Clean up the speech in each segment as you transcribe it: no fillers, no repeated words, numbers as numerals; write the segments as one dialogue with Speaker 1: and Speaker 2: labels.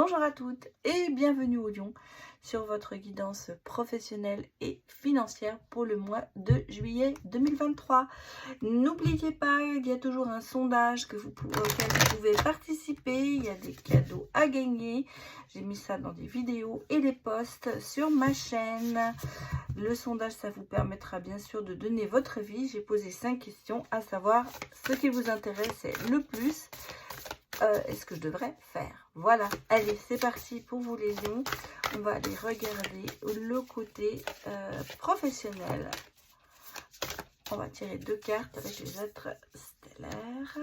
Speaker 1: Bonjour à toutes et bienvenue au Lion sur votre guidance professionnelle et financière pour le mois de juillet 2023. N'oubliez pas, il y a toujours un sondage auquel vous pouvez participer, il y a des cadeaux à gagner. J'ai mis ça dans des vidéos et des posts sur ma chaîne. Le sondage, ça vous permettra bien sûr de donner votre avis. J'ai posé 5 questions, à savoir ce qui vous intéresse le plus. Est-ce que je devrais faire? Voilà, allez, c'est parti pour vous les lions. On va aller regarder le côté professionnel. On va tirer 2 cartes avec les êtres stellaires.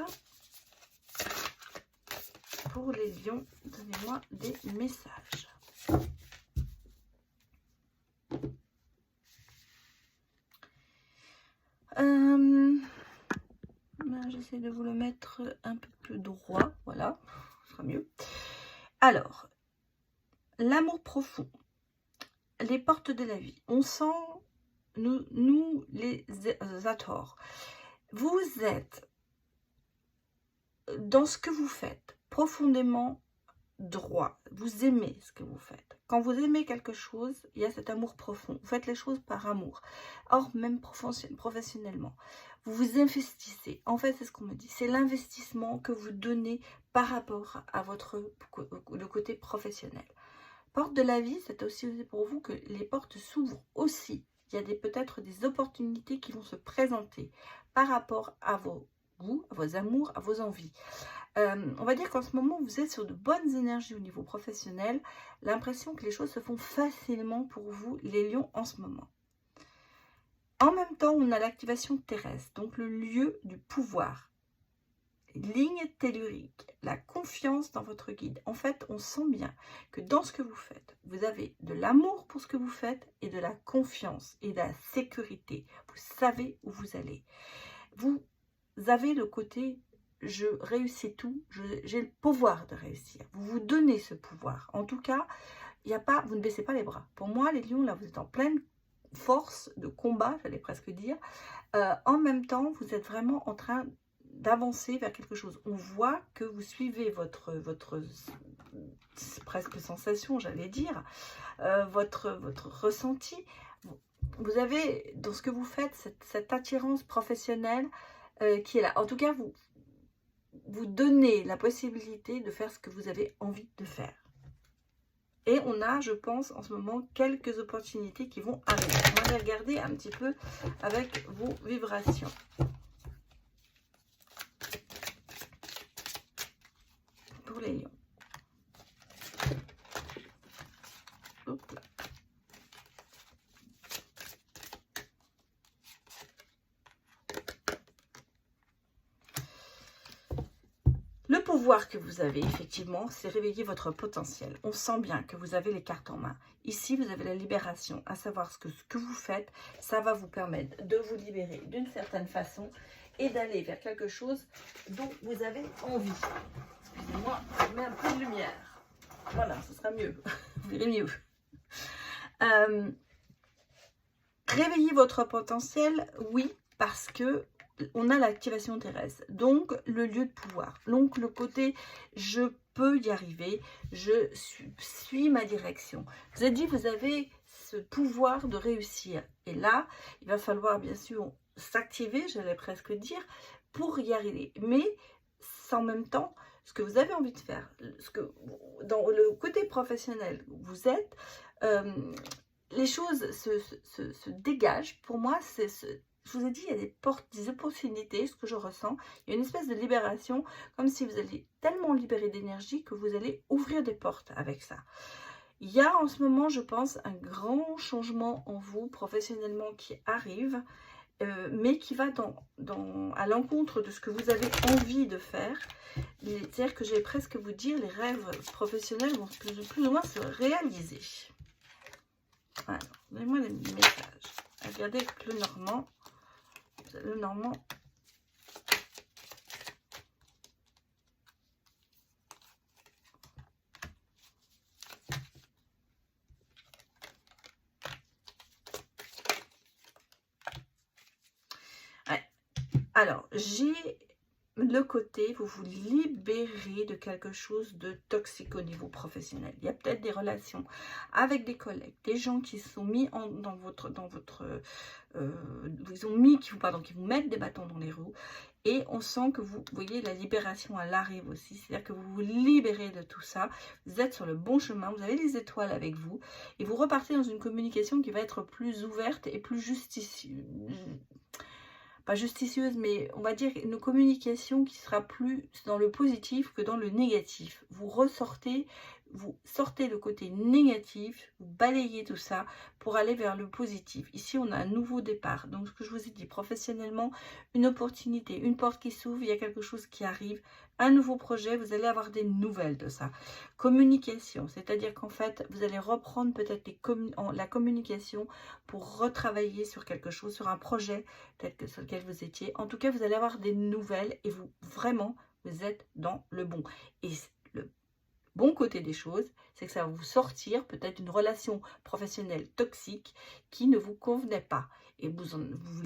Speaker 1: Pour les lions, donnez-moi des messages. J'essaie de vous le mettre un peu plus droit, voilà, ce sera mieux. Alors, l'amour profond, les portes de la vie. On sent, nous les Zathor, vous êtes dans ce que vous faites, profondément droit. Vous aimez ce que vous faites. Quand vous aimez quelque chose, il y a cet amour profond. Vous faites les choses par amour. Or, même professionnellement, vous vous investissez. En fait, c'est ce qu'on me dit. C'est l'investissement que vous donnez par rapport à le côté professionnel. Porte de la vie, c'est aussi pour vous que les portes s'ouvrent aussi. Il y a peut-être des opportunités qui vont se présenter par rapport à vos goûts, à vos amours, à vos envies. On va dire qu'en ce moment, vous êtes sur de bonnes énergies au niveau professionnel. L'impression que les choses se font facilement pour vous, les lions, en ce moment. En même temps, on a l'activation terrestre, donc le lieu du pouvoir. Ligne tellurique, la confiance dans votre guide. En fait, on sent bien que dans ce que vous faites, vous avez de l'amour pour ce que vous faites et de la confiance et de la sécurité. Vous savez où vous allez. Vous avez le côté... je réussis tout, j'ai le pouvoir de réussir. Vous vous donnez ce pouvoir. En tout cas, vous ne baissez pas les bras. Pour moi, les lions, là, vous êtes en pleine force de combat, j'allais presque dire. En même temps, vous êtes vraiment en train d'avancer vers quelque chose. On voit que vous suivez votre presque sensation, j'allais dire, votre ressenti. Vous avez, dans ce que vous faites, cette attirance professionnelle qui est là. En tout cas, vous donnez la possibilité de faire ce que vous avez envie de faire. Et on a, je pense, en ce moment, quelques opportunités qui vont arriver. On va les regarder un petit peu avec vos vibrations. Pour les lions. Hop là. Le pouvoir que vous avez, effectivement, c'est réveiller votre potentiel. On sent bien que vous avez les cartes en main. Ici, vous avez la libération, à savoir ce que vous faites. Ça va vous permettre de vous libérer d'une certaine façon et d'aller vers quelque chose dont vous avez envie. Excusez-moi, je mets un peu de lumière. Voilà, ce sera mieux. Vous verrez mieux. Réveiller votre potentiel, oui, parce que on a l'activation terrestre, donc le lieu de pouvoir, donc le côté je peux y arriver, je suis ma direction. Je vous ai dit, vous avez ce pouvoir de réussir, et là il va falloir bien sûr s'activer, j'allais presque dire, pour y arriver, mais en même temps ce que vous avez envie de faire, dans le côté professionnel vous êtes, les choses se dégagent. Pour moi, je vous ai dit, il y a des portes, des opportunités, ce que je ressens. Il y a une espèce de libération, comme si vous alliez tellement libérer d'énergie que vous allez ouvrir des portes avec ça. Il y a en ce moment, je pense, un grand changement en vous, professionnellement, qui arrive, mais qui va à l'encontre de ce que vous avez envie de faire. C'est-à-dire que j'ai presque vous dire, les rêves professionnels vont plus ou moins se réaliser. Alors, donnez-moi les messages. Regardez avec le normand. Le normand. Ouais. Alors, j'ai le côté, vous vous libérez de quelque chose de toxique au niveau professionnel. Il y a peut-être des relations avec des collègues, des gens qui sont mis dans votre ils ont mis, qui vous mettent des bâtons dans les roues. Et on sent que vous voyez, la libération, elle arrive aussi. C'est-à-dire que vous vous libérez de tout ça. Vous êtes sur le bon chemin. Vous avez les étoiles avec vous. Et vous repartez dans une communication qui va être plus ouverte et plus justicieuse. Pas justicieuse, mais on va dire une communication qui sera plus dans le positif que dans le négatif. Vous sortez le côté négatif, vous balayez tout ça pour aller vers le positif. Ici, on a un nouveau départ. Donc, ce que je vous ai dit, professionnellement, une opportunité, une porte qui s'ouvre, il y a quelque chose qui arrive, un nouveau projet, vous allez avoir des nouvelles de ça. Communication, c'est-à-dire qu'en fait, vous allez reprendre peut-être la communication pour retravailler sur quelque chose, sur un projet, peut-être que sur lequel vous étiez. En tout cas, vous allez avoir des nouvelles et vous, vraiment, vous êtes dans le bon. Et le bon côté des choses, c'est que ça va vous sortir peut-être d'une relation professionnelle toxique qui ne vous convenait pas. Et vous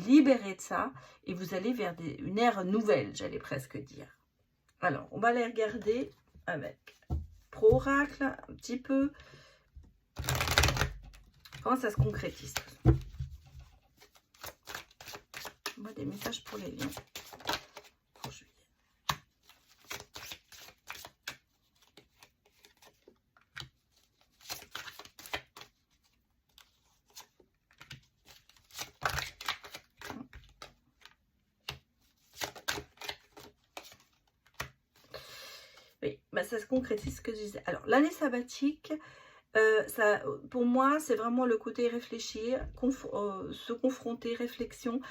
Speaker 1: libérez de ça et vous allez vers une ère nouvelle, j'allais presque dire. Alors, on va aller regarder avec Pro-Oracle un petit peu comment ça se concrétise. On voit des messages pour les lions. Pour juillet. Oui, bah ça se concrétise ce que je disais. Alors, l'année sabbatique, ça, pour moi, c'est vraiment le côté réfléchir, se confronter, réflexion,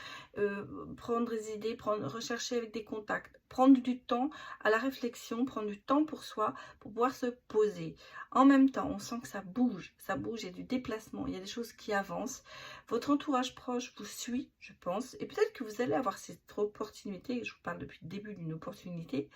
Speaker 1: prendre des idées, rechercher avec des contacts, prendre du temps à la réflexion, prendre du temps pour soi, pour pouvoir se poser. En même temps, on sent que ça bouge, il y a du déplacement, il y a des choses qui avancent. Votre entourage proche vous suit, je pense, et peut-être que vous allez avoir cette opportunité, je vous parle depuis le début d'une opportunité,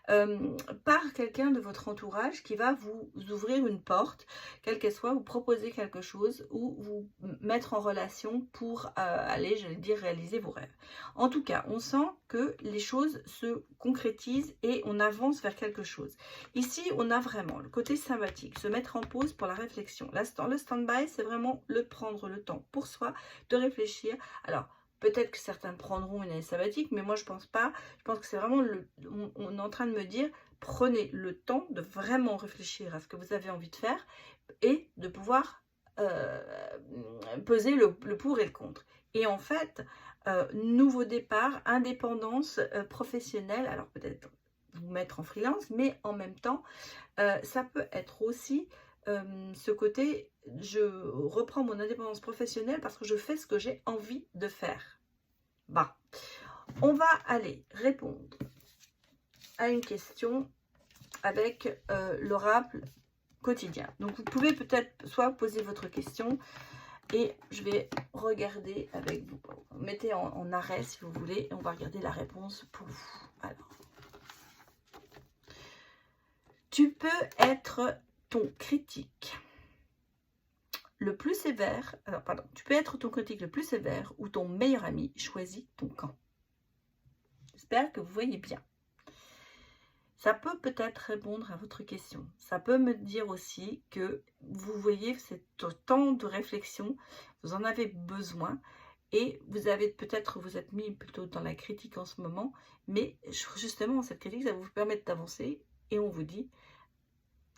Speaker 1: par quelqu'un de votre entourage qui va vous ouvrir une porte, quelle qu'elle soit, vous proposer quelque chose ou vous mettre en relation pour aller, j'allais dire, réaliser vos rêves. En tout cas, on sent que les choses se concrétisent et on avance vers quelque chose. Ici, on a vraiment le côté sympathique, se mettre en pause pour la réflexion. Le stand-by, c'est vraiment prendre le temps pour soi de réfléchir. Alors, peut-être que certains prendront une année sabbatique, mais moi je pense pas. Je pense que c'est vraiment, on est en train de me dire, prenez le temps de vraiment réfléchir à ce que vous avez envie de faire et de pouvoir peser le pour et le contre. Et en fait, nouveau départ, indépendance professionnelle, alors peut-être vous mettre en freelance, mais en même temps, ça peut être aussi ce côté, je reprends mon indépendance professionnelle parce que je fais ce que j'ai envie de faire. Bah, on va aller répondre à une question avec l'oracle quotidien. Donc, vous pouvez peut-être soit poser votre question et je vais regarder avec vous. Mettez en arrêt si vous voulez et on va regarder la réponse pour vous. Alors, tu peux être ton critique le plus sévère, alors pardon, tu peux être ton critique le plus sévère ou ton meilleur ami, choisis ton camp. J'espère que vous voyez bien. Ça peut peut-être répondre à votre question. Ça peut me dire aussi que vous voyez c'est temps de réflexion, vous en avez besoin et vous avez peut-être, vous êtes mis plutôt dans la critique en ce moment, mais justement cette critique, ça va vous permettre d'avancer et on vous dit,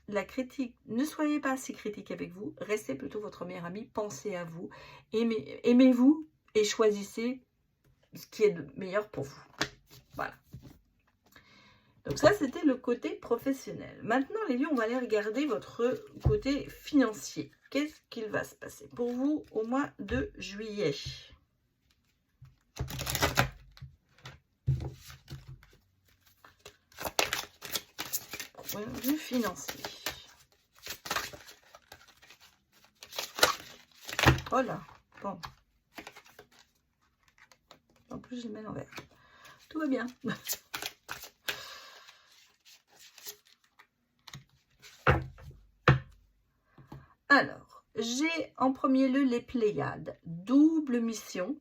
Speaker 1: la critique, ne soyez pas si critique avec vous, restez plutôt votre meilleur ami, pensez à vous, aimez-vous et choisissez ce qui est le meilleur pour vous. Voilà. Donc ça, c'était le côté professionnel. Maintenant, les lions, on va aller regarder votre côté financier. Qu'est-ce qu'il va se passer pour vous au mois de juillet? Point de vue financier. Voilà. Bon. En plus, je le mets à l'envers. Tout va bien. Alors, j'ai en premier lieu les Pléiades. Double mission.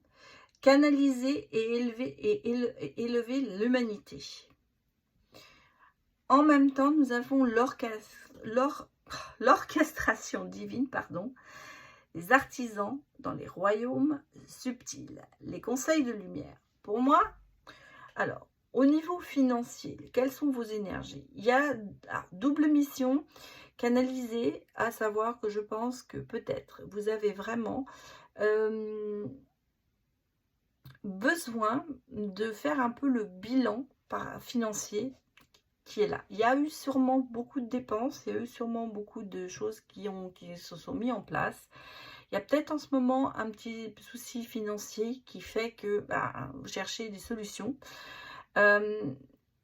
Speaker 1: Canaliser et élever l'humanité. En même temps, nous avons l'orchestration divine, pardon, les artisans dans les royaumes subtils, les conseils de lumière. Pour moi, alors, au niveau financier, quelles sont vos énergies? Il y a double mission canalisée, à savoir que je pense que peut-être vous avez vraiment besoin de faire un peu le bilan financier qui est là. Il y a eu sûrement beaucoup de dépenses, il y a eu sûrement beaucoup de choses qui se sont mises en place. Il y a peut-être en ce moment un petit souci financier qui fait que vous cherchez des solutions.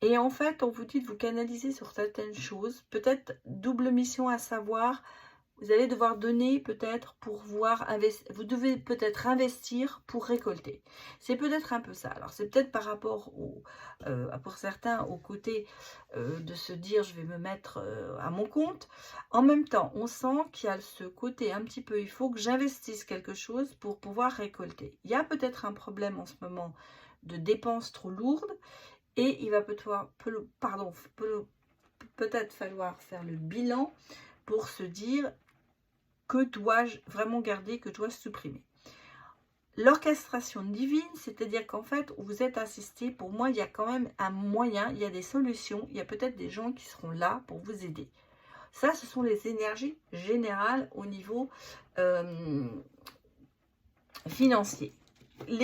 Speaker 1: Et en fait, on vous dit de vous canaliser sur certaines choses. Peut-être double mission, à savoir, vous allez devoir donner peut-être pour voir, vous devez peut-être investir pour récolter. C'est peut-être un peu ça. Alors c'est peut-être par rapport pour certains au côté de se dire je vais me mettre à mon compte. En même temps, on sent qu'il y a ce côté un petit peu, il faut que j'investisse quelque chose pour pouvoir récolter. Il y a peut-être un problème en ce moment de dépenses trop lourdes et il va peut-être falloir faire le bilan pour se dire que dois-je vraiment garder, que dois-je supprimer. L'orchestration divine, c'est-à-dire qu'en fait, vous êtes assisté, pour moi, il y a quand même un moyen, il y a des solutions, il y a peut-être des gens qui seront là pour vous aider. Ça, ce sont les énergies générales au niveau financier. On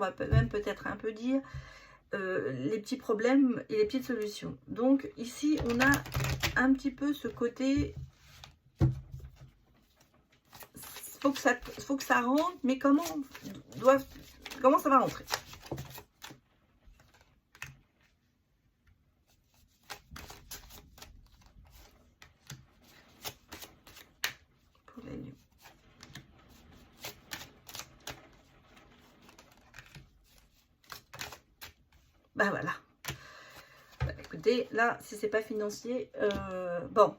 Speaker 1: va même peut-être un peu dire, les petits problèmes et les petites solutions. Donc ici, on a un petit peu ce côté, faut que ça rentre, mais comment ça va rentrer? Pour les lions. Ben voilà. Écoutez, là, si c'est pas financier, bon,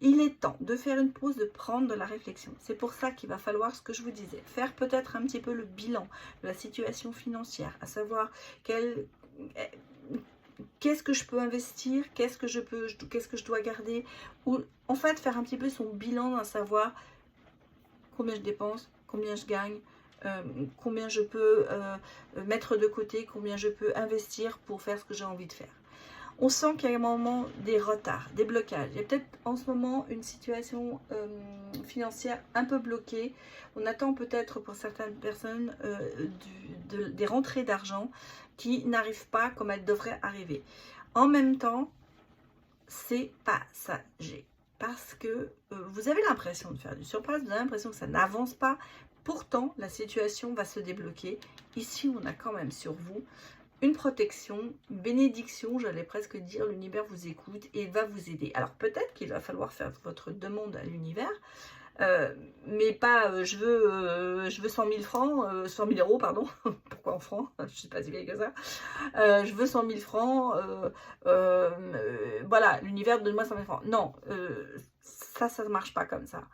Speaker 1: il est temps de faire une pause, de prendre de la réflexion. C'est pour ça qu'il va falloir, ce que je vous disais, faire peut-être un petit peu le bilan de la situation financière, à savoir qu'est-ce que je peux investir, qu'est-ce que je dois garder, ou en fait faire un petit peu son bilan, à savoir combien je dépense, combien je gagne, combien je peux mettre de côté, combien je peux investir pour faire ce que j'ai envie de faire. On sent qu'il y a un moment des retards, des blocages. Il y a peut-être en ce moment une situation financière un peu bloquée. On attend peut-être pour certaines personnes des rentrées d'argent qui n'arrivent pas comme elles devraient arriver. En même temps, c'est passager. Parce que vous avez l'impression de faire du surplace, vous avez l'impression que ça n'avance pas. Pourtant, la situation va se débloquer. Ici, on a quand même sur vous une protection, une bénédiction, j'allais presque dire, l'univers vous écoute et il va vous aider. Alors peut-être qu'il va falloir faire votre demande à l'univers, mais pas je veux 100 000 francs, 100 000 euros, pardon, pourquoi en francs, je ne suis pas si vieille que ça, je veux 100 000 francs, voilà, l'univers donne-moi 100 000 francs. Non, ça ne marche pas comme ça.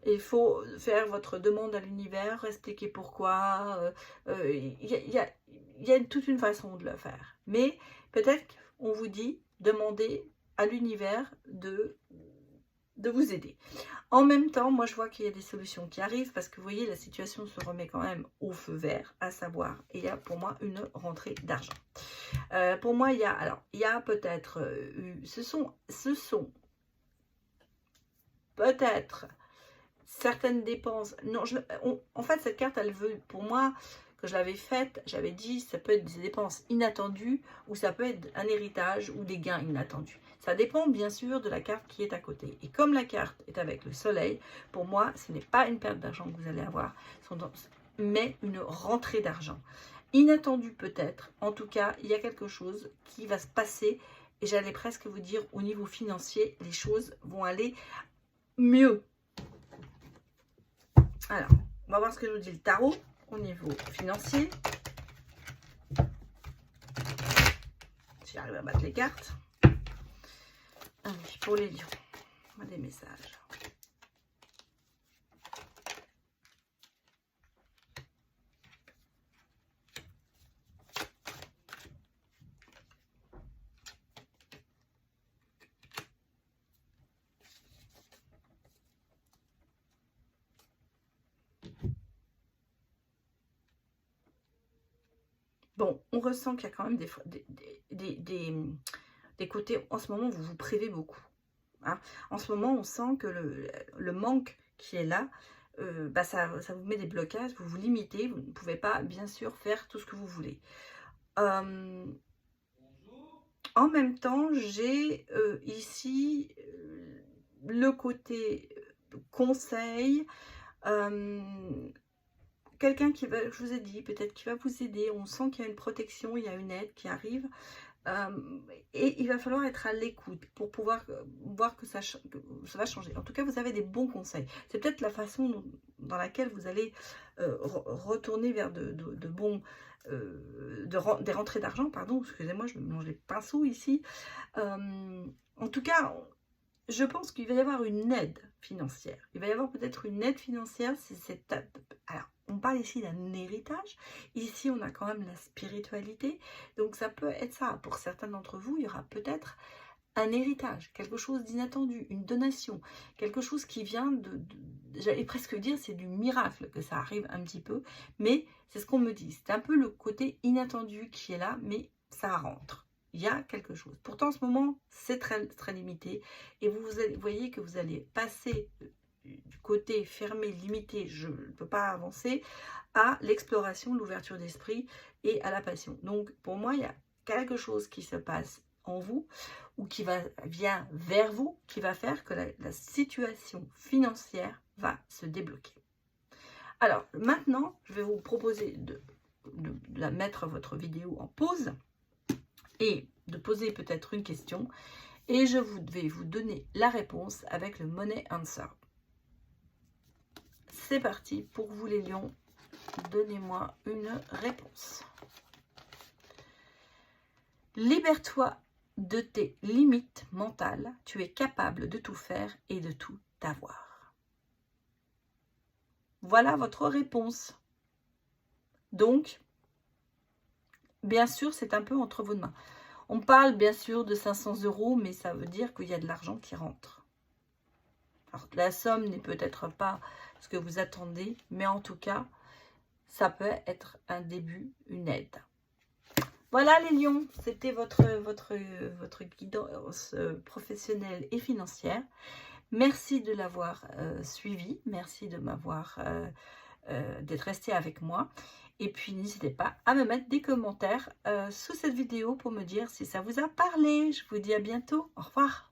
Speaker 1: Il faut faire votre demande à l'univers, expliquer pourquoi. Il y a toute une façon de le faire. Mais peut-être qu'on vous dit, demandez à l'univers de vous aider. En même temps, moi je vois qu'il y a des solutions qui arrivent parce que vous voyez, la situation se remet quand même au feu vert, à savoir, il y a pour moi une rentrée d'argent. Pour moi, il y a peut-être, ce sont peut-être certaines dépenses. Non, en fait, cette carte, elle veut, pour moi, que je l'avais faite, j'avais dit, ça peut être des dépenses inattendues ou ça peut être un héritage ou des gains inattendus. Ça dépend bien sûr de la carte qui est à côté. Et comme la carte est avec le soleil, pour moi, ce n'est pas une perte d'argent que vous allez avoir, mais une rentrée d'argent. Inattendue peut-être, en tout cas, il y a quelque chose qui va se passer et j'allais presque vous dire, au niveau financier, les choses vont aller mieux. Alors, on va voir ce que nous dit le tarot au niveau financier. Si j'arrive à battre les cartes. Allez, pour les lions, on a des messages. Bon, on ressent qu'il y a quand même des côtés, en ce moment, vous vous privez beaucoup. Hein. En ce moment, on sent que le manque qui est là, bah ça vous met des blocages, vous vous limitez, vous ne pouvez pas, bien sûr, faire tout ce que vous voulez. En même temps, j'ai ici le côté conseil, quelqu'un qui va, je vous ai dit, peut-être qui va vous aider, on sent qu'il y a une protection, il y a une aide qui arrive. Et il va falloir être à l'écoute pour pouvoir voir que ça va changer. En tout cas, vous avez des bons conseils. C'est peut-être la façon dans laquelle vous allez retourner vers de bons... des rentrées d'argent, pardon, excusez-moi, je me mange les pinceaux ici. En tout cas, je pense qu'il va y avoir une aide financière. Il va y avoir peut-être une aide financière si c'est... Alors, on parle ici d'un héritage. Ici, on a quand même la spiritualité. Donc, ça peut être ça. Pour certains d'entre vous, il y aura peut-être un héritage, quelque chose d'inattendu, une donation, quelque chose qui vient j'allais presque dire, c'est du miracle que ça arrive un petit peu. Mais c'est ce qu'on me dit. C'est un peu le côté inattendu qui est là, mais ça rentre. Il y a quelque chose. Pourtant, en ce moment, c'est très, très limité. Et vous voyez que vous allez passer du côté fermé, limité, je ne peux pas avancer, à l'exploration, l'ouverture d'esprit et à la passion. Donc, pour moi, il y a quelque chose qui se passe en vous ou qui vient vers vous, qui va faire que la situation financière va se débloquer. Alors, maintenant, je vais vous proposer de mettre votre vidéo en pause et de poser peut-être une question, et je vais vous donner la réponse avec le Money Answer. C'est parti pour vous les lions, donnez-moi une réponse. Libère-toi de tes limites mentales, tu es capable de tout faire et de tout avoir. Voilà votre réponse. Donc, bien sûr, c'est un peu entre vos mains. On parle bien sûr de 500 €, mais ça veut dire qu'il y a de l'argent qui rentre. Alors, la somme n'est peut-être pas ce que vous attendez, mais en tout cas, ça peut être un début, une aide. Voilà les lions, c'était votre guidance professionnelle et financière. Merci de l'avoir suivi, merci de m'avoir d'être resté avec moi. Et puis n'hésitez pas à me mettre des commentaires sous cette vidéo pour me dire si ça vous a parlé. Je vous dis à bientôt, au revoir.